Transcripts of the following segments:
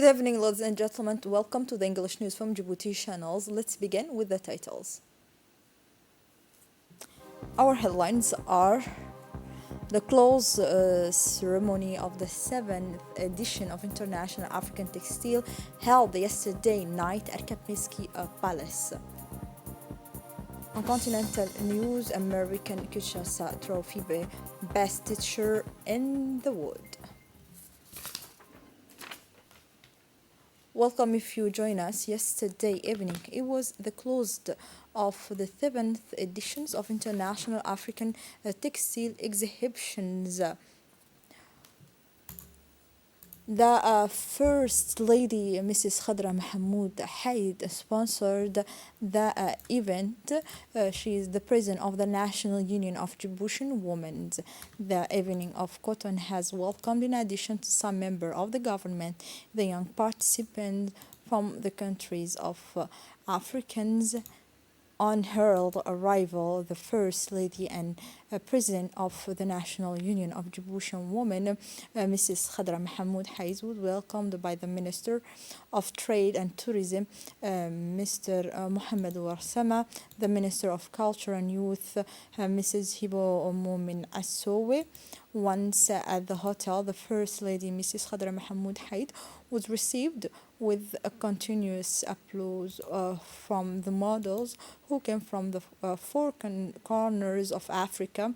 evening, ladies and gentlemen. Welcome to the English News from Djibouti channels. Let's begin with the titles. Our headlines are the close ceremony of the 7th edition of International African Textile held yesterday night at Kapinski Palace. On continental news, American Kinshasa Trophy Best Teacher in the World. Welcome if you join us yesterday evening. It was the close of the 7th editions of International African Textile Exhibitions. The First Lady, Mrs. Khadra Mahmoud Haid, sponsored the event. She is the president of the National Union of Djiboutian Women. The evening of Cotton has welcomed, in addition to some members of the government, the young participants from the countries of Africans. On her arrival, the First Lady and President of the National Union of Djiboutian Women, Mrs. Khadra Mahmoud Haiz, was welcomed by the Minister of Trade and Tourism, Mr. Mohamed Warsama, the Minister of Culture and Youth, Mrs. Hibo Moumin Assowe. Once at the hotel, the First Lady, Mrs. Khadra Mahmoud Haid, was received with a continuous applause from the models who came from the four corners of Africa,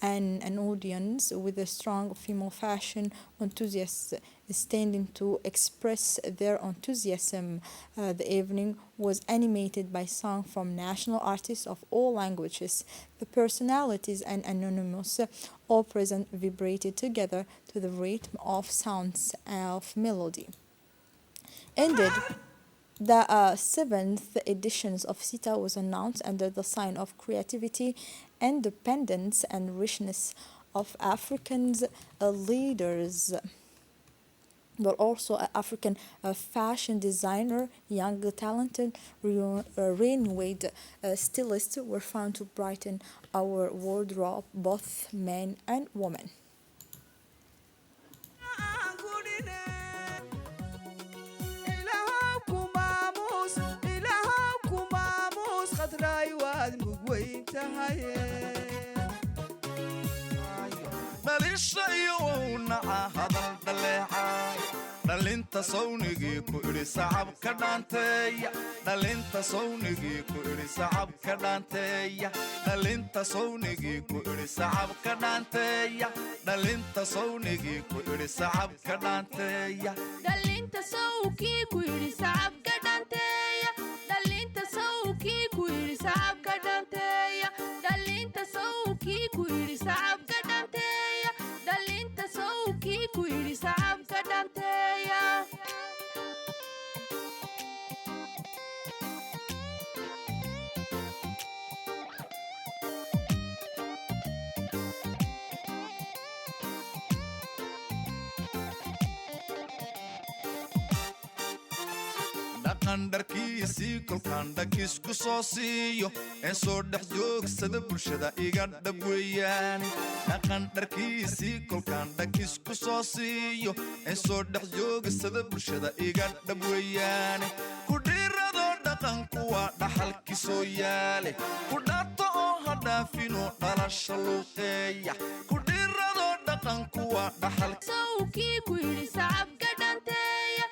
and an audience with a strong female fashion enthusiasts standing to express their enthusiasm. The evening was animated by songs from national artists of all languages. The personalities and anonymous, all present, vibrated together to the rhythm of sounds of melody. Ended. The 7th editions of CETA was announced under the sign of creativity, independence, and richness of Africans leaders. But also an African fashion designer, young, talented, renowned stylists were found to brighten our wardrobe, both men and women. dhalinta sawnigii ku iri sacab ka dhaanteeya dhalinta sawnigii ku iri sacab ka dhaanteeya dhalinta sawnigii ku iri sacab ka dhaanteeya dhalinta sawnigii ku iri sacab ka dhaanteeya dhalinta sawkii ku iri sacab ka dhaanteeya dhalinta sawkii ku iri sacab ka dhaanteeya dhalinta sawkii ku iri sacab ka dhaanteeya dhalinta sawkii ku iri sacab ka dhaanteeya dharkiisii kolkaan dhakisku soo siiyo ee soo dhex joogsada bulshada iga dhab weeyaane dhaqan dharkiisii kolkaan dhakisku soo siiyo ee soo dhex joogsada bulshada iga dhab weeyaane ku dhiiradoo dhaqanku waa dhaxalkisoo yaale ku dhaato oo ha dhaafinoo dhalasha luuqeeya ku dhiiradoo dhaqanku waa dhaxal sawkii ku yidhi sacab ka dhaanteeya.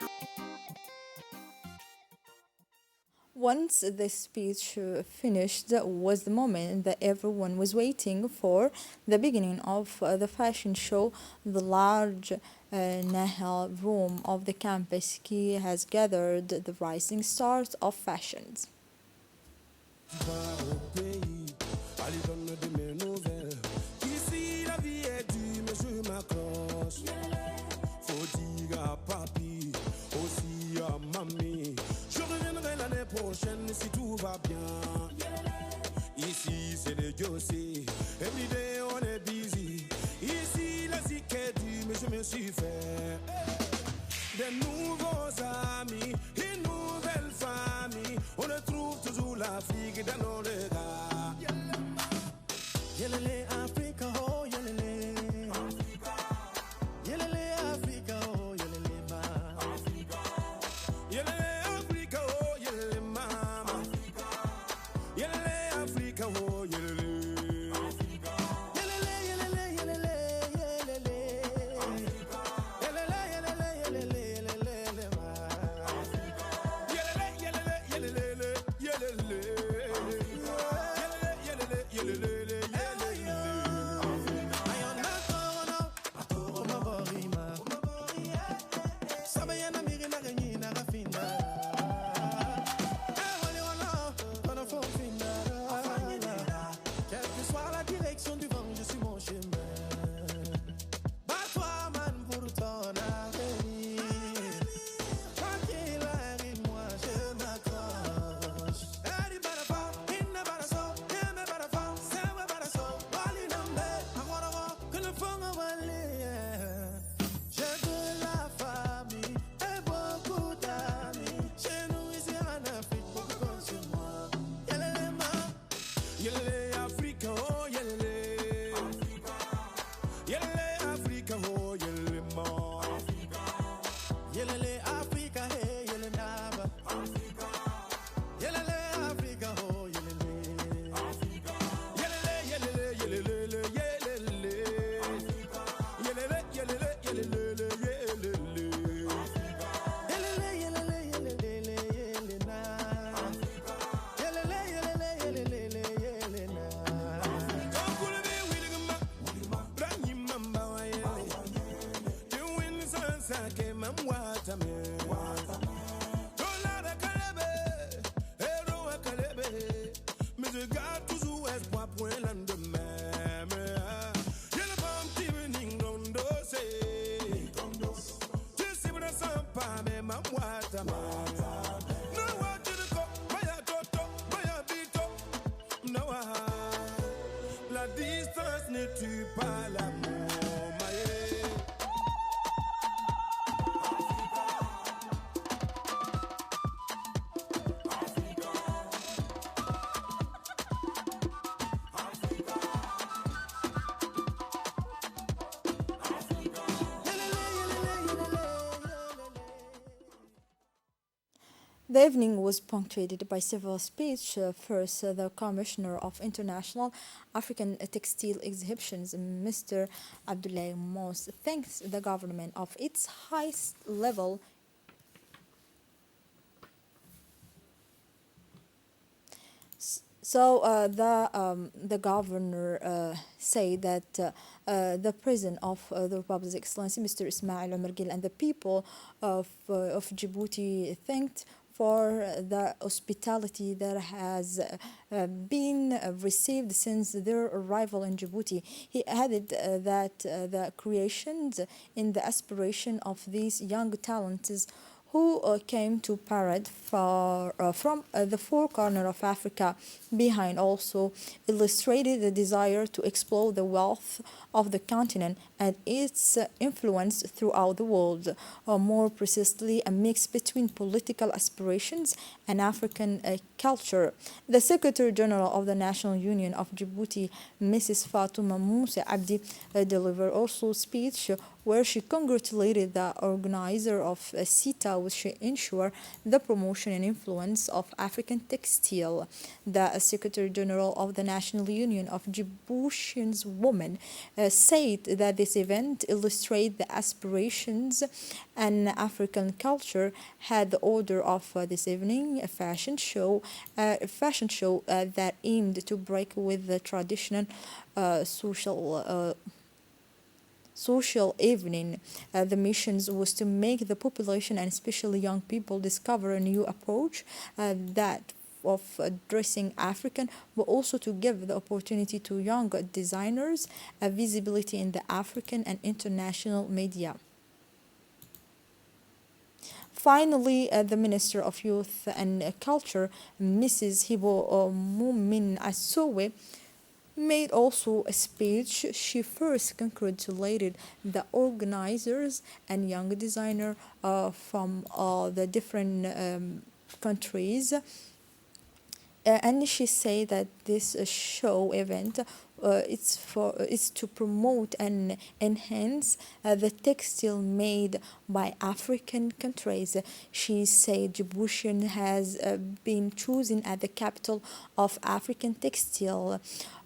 Once the speech finished was the moment that everyone was waiting for, the beginning of the fashion show. The large Nahal room of the campus key has gathered the rising stars of fashions. Si tout va bien, ici c'est le Jossé. Every day on est busy. Ici la ziquette, mais je me suis fait de nouveaux amis, une nouvelle famille. On retrouve toujours l'Afrique dans nos regards. Yelele Africa, oh yelele Africa, yelele Africa, oh yelele ma Africa. tu pas l'amour, maïe. The evening was punctuated by several speeches. First, the Commissioner of International African Textile Exhibitions, Mr. Abdoulaye Mos, thanks the government of its highest level the governor say that the president of the Republic's Excellency, Mr. Ismail Omar Gil, and the people of Djibouti thanked for the hospitality that has been received since their arrival in Djibouti. He added that the creations in the aspiration of these young talents who came to parade from the four corners of Africa behind also illustrated the desire to explore the wealth of the continent and its influence throughout the world, more precisely a mix between political aspirations and African culture. The Secretary General of the National Union of Djibouti, Mrs. Fatouma Moussa Abdi, delivered also a speech where she congratulated the organizer of CETA, which ensure the promotion and influence of African textile. The Secretary General of the National Union of Djiboutians Women said that this event illustrates the aspirations and African culture. Had the order of this evening a fashion show that aimed to break with the traditional social evening. The missions was to make the population and especially young people discover a new approach that of dressing African, but also to give the opportunity to young designers a visibility in the African and international media. Finally, the Minister of Youth and Culture, Mrs. Hibo Mumin Asowe, made also a speech. She first congratulated the organizers and young designer from the different countries. And she said that this show event it's to promote and enhance the textile made by African countries. She said Djibouti has been chosen as the capital of African textile.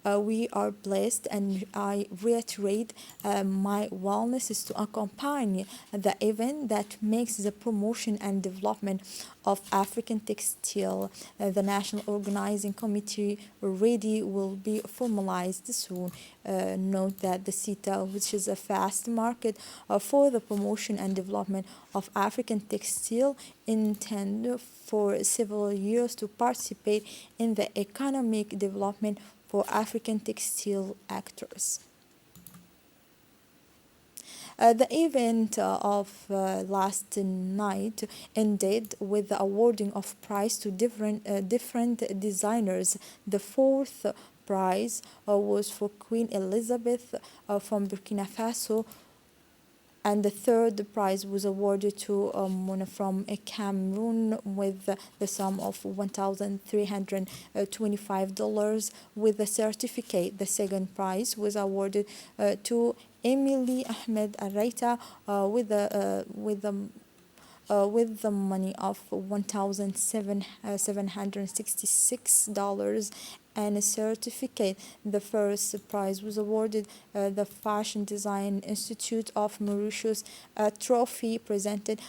We are blessed, and I reiterate my wellness is to accompany the event that makes the promotion and development of African textile. The National Organizing Committee already will be formalized soon. Note that the CETA, which is a fast market for the promotion and development of African textile, intend for several years to participate in the economic development for African textile actors. The event of last night ended with the awarding of prize to different designers. The fourth prize was for Queen Elizabeth from Burkina Faso, and the third prize was awarded to Mona from Cameroon with the sum of $1,325 with a certificate. The second prize was awarded to Emily Ahmed Araita with the money of $1,766 and a certificate. The first prize was awarded the Fashion Design Institute of Mauritius, a trophy presented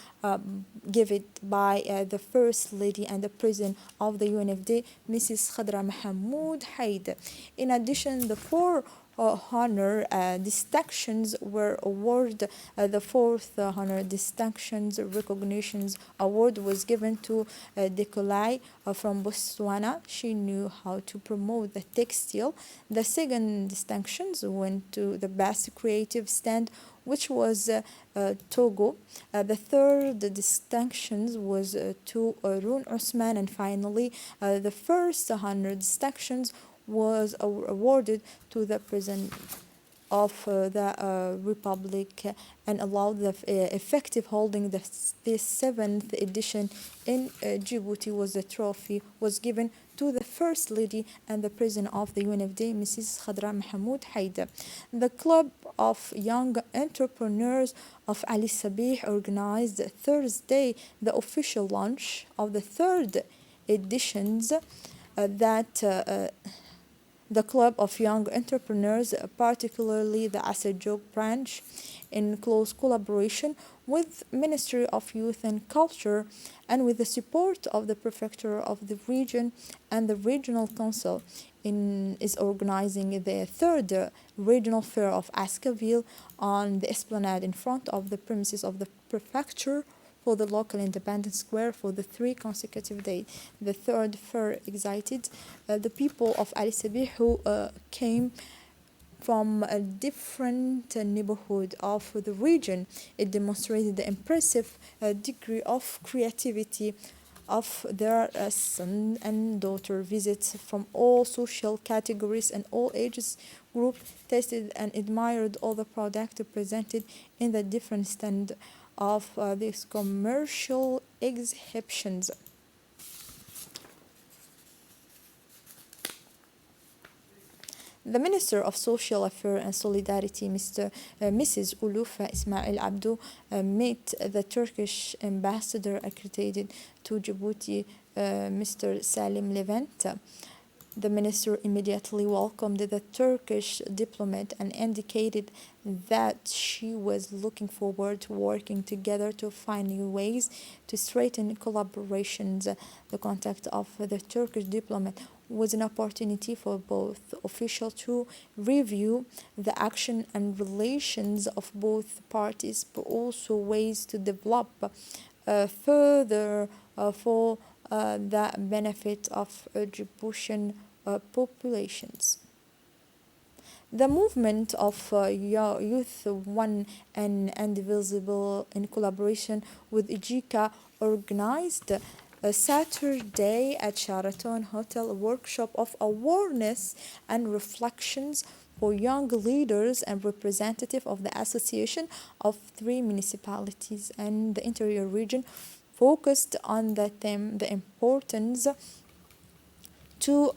given by the First Lady and the President of the UNFD, Mrs. Khadra Mahmoud Haid. In addition, the four honor distinctions were awarded. The fourth honor distinctions recognitions award was given to Dekolai from Botswana. She knew how to promote the textile. The second distinctions went to the best creative stand, which was Togo. The third distinctions was to Arun Osman, and finally the first honor distinctions was awarded to the President of the Republic and allowed the effective holding this seventh edition in Djibouti was the trophy was given to the First Lady and the President of the UNFD, Mrs. Khadra Mahmoud Haida. The Club of Young Entrepreneurs of Ali Sabih organized Thursday the official launch of the third editions that the Club of Young Entrepreneurs, particularly the Asajok branch, in close collaboration with Ministry of Youth and Culture and with the support of the Prefecture of the region and the Regional Council, is organizing the third regional fair of Askaville on the esplanade in front of the premises of the Prefecture for the local Independence Square for the 3 consecutive days. The third fair excited the people of Ali Sabih who came from a different neighborhood of the region. It demonstrated the impressive degree of creativity of their son and daughter. Visits from all social categories and all ages group tasted and admired all the products presented in the different stand of these commercial exhibitions. The Minister of Social Affairs and Solidarity, Mrs. Ulufa Ismail Abdu, met the Turkish ambassador accredited to Djibouti, Mr. Salim Levent. The minister immediately welcomed the Turkish diplomat and indicated that she was looking forward to working together to find new ways to strengthen collaborations. The contact of the Turkish diplomat was an opportunity for both officials to review the action and relations of both parties, but also ways to develop further for the benefit of Djiboutian populations. The movement of Youth One and Indivisible in collaboration with IJICA organized a Saturday at Sheraton Hotel a workshop of awareness and reflections for young leaders and representative of the Association of 3 municipalities and the interior region, focused on the theme, the importance to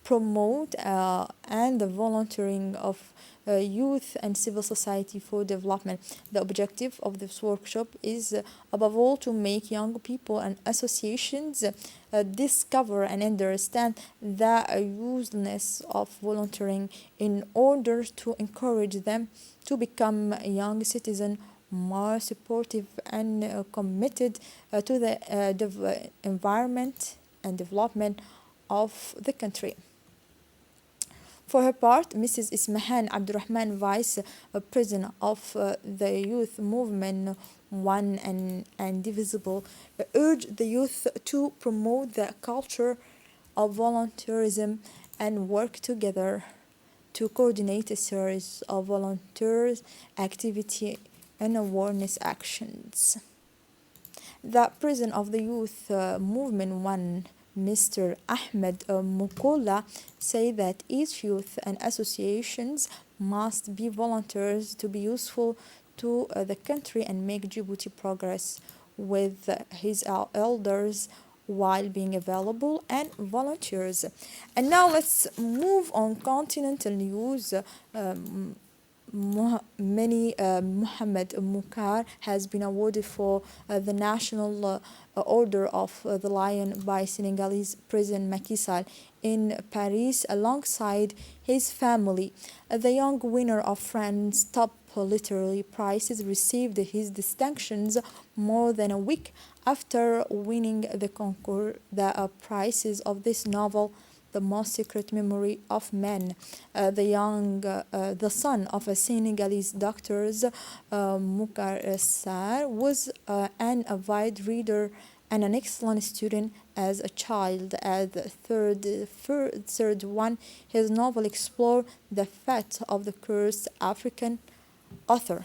promote and the volunteering of youth and civil society for development. The objective of this workshop is above all to make young people and associations discover and understand the usefulness of volunteering in order to encourage them to become young citizens more supportive and committed to the environment and development of the country. For her part, Mrs. Ismahan Abdurrahman, Vice President of the Youth Movement One and Indivisible, urged the youth to promote the culture of volunteerism and work together to coordinate a series of volunteers activity and awareness actions. The President of the Youth Movement One, Mr. Ahmed Mukola, say that each youth and associations must be volunteers to be useful to the country and make Djibouti progress with his elders while being available and volunteers. And now let's move on continental news. Mohammed Mukar has been awarded for the National Order of the Lion by Senegalese President Macky Sall in Paris alongside his family. The young winner of France's top literary prizes received his distinctions more than a week after winning the concours, the prizes of this novel, The Most Secret Memory of Man. The son of a Senegalese doctor, Mukar Sarr, was an avid reader and an excellent student as a child. At the third one, his novel explored the fate of the cursed African author.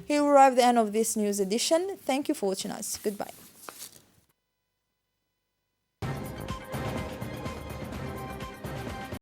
Here we arrive at the end of this news edition. Thank you for watching us. Goodbye.